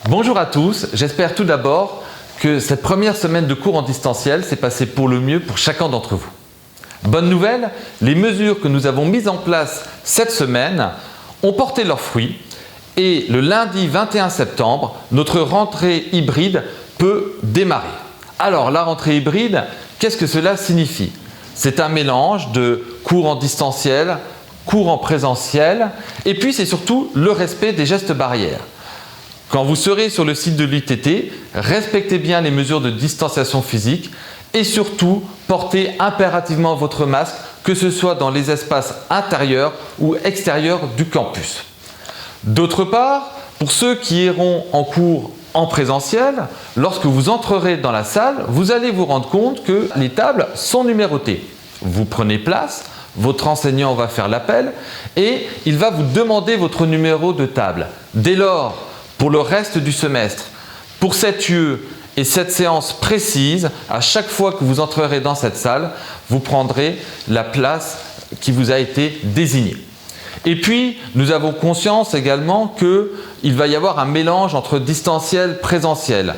Bonjour à tous, j'espère tout d'abord que cette première semaine de cours en distanciel s'est passée pour le mieux pour chacun d'entre vous. Bonne nouvelle, les mesures que nous avons mises en place cette semaine ont porté leurs fruits et le lundi 21 septembre, notre rentrée hybride peut démarrer. Alors la rentrée hybride, qu'est-ce que cela signifie? C'est un mélange de cours en distanciel, cours en présentiel et puis c'est surtout le respect des gestes barrières. Quand vous serez sur le site de l'UTT, respectez bien les mesures de distanciation physique et surtout portez impérativement votre masque, que ce soit dans les espaces intérieurs ou extérieurs du campus. D'autre part, pour ceux qui iront en cours en présentiel, lorsque vous entrerez dans la salle, vous allez vous rendre compte que les tables sont numérotées. Vous prenez place, votre enseignant va faire l'appel et il va vous demander votre numéro de table. Dès lors, pour le reste du semestre, pour cette UE et cette séance précise, à chaque fois que vous entrerez dans cette salle, vous prendrez la place qui vous a été désignée. Et puis, nous avons conscience également qu'il va y avoir un mélange entre distanciel et présentiel.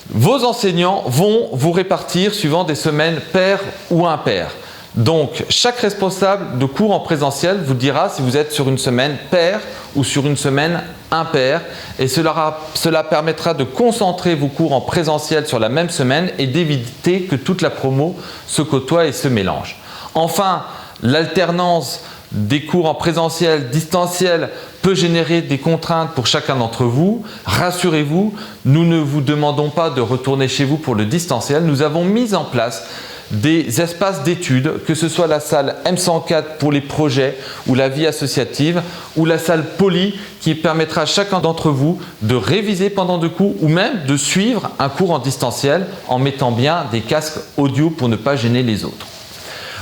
Vos enseignants vont vous répartir suivant des semaines paires ou impaires. Donc, chaque responsable de cours en présentiel vous dira si vous êtes sur une semaine paire ou sur une semaine impaire et cela permettra de concentrer vos cours en présentiel sur la même semaine et d'éviter que toute la promo se côtoie et se mélange. Enfin, l'alternance des cours en présentiel, distanciel peut générer des contraintes pour chacun d'entre vous. Rassurez-vous, nous ne vous demandons pas de retourner chez vous pour le distanciel. Nous avons mis en place des espaces d'études, que ce soit la salle M104 pour les projets ou la vie associative, ou la salle Poly qui permettra à chacun d'entre vous de réviser pendant deux cours ou même de suivre un cours en distanciel en mettant bien des casques audio pour ne pas gêner les autres.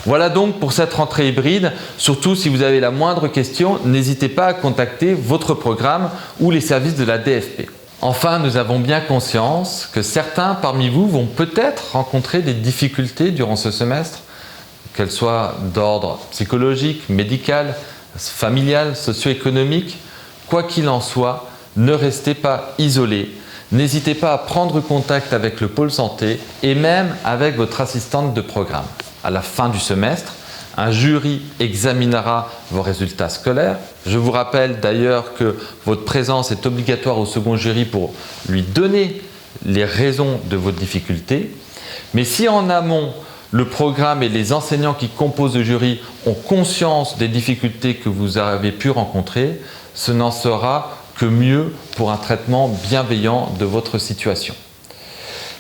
Voilà donc pour cette rentrée hybride. Surtout si vous avez la moindre question, n'hésitez pas à contacter votre programme ou les services de la DFP. Enfin, nous avons bien conscience que certains parmi vous vont peut-être rencontrer des difficultés durant ce semestre, qu'elles soient d'ordre psychologique, médical, familial, socio-économique. Quoi qu'il en soit, ne restez pas isolés. N'hésitez pas à prendre contact avec le pôle santé et même avec votre assistante de programme. À la fin du semestre, un jury examinera vos résultats scolaires. Je vous rappelle d'ailleurs que votre présence est obligatoire au second jury pour lui donner les raisons de vos difficultés. Mais si en amont, le programme et les enseignants qui composent le jury ont conscience des difficultés que vous avez pu rencontrer, ce n'en sera que mieux pour un traitement bienveillant de votre situation.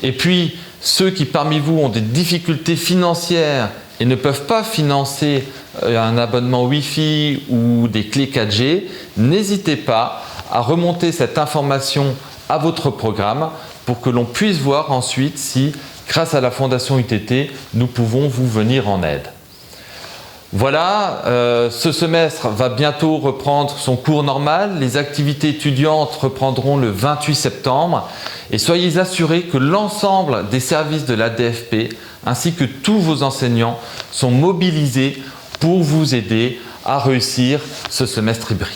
Et puis, ceux qui parmi vous ont des difficultés financières et ne peuvent pas financer un abonnement Wi-Fi ou des clés 4G, n'hésitez pas à remonter cette information à votre programme pour que l'on puisse voir ensuite si, grâce à la Fondation UTT, nous pouvons vous venir en aide. Voilà, ce semestre va bientôt reprendre son cours normal. Les activités étudiantes reprendront le 28 septembre. Et soyez assurés que l'ensemble des services de la DFP ainsi que tous vos enseignants sont mobilisés pour vous aider à réussir ce semestre hybride.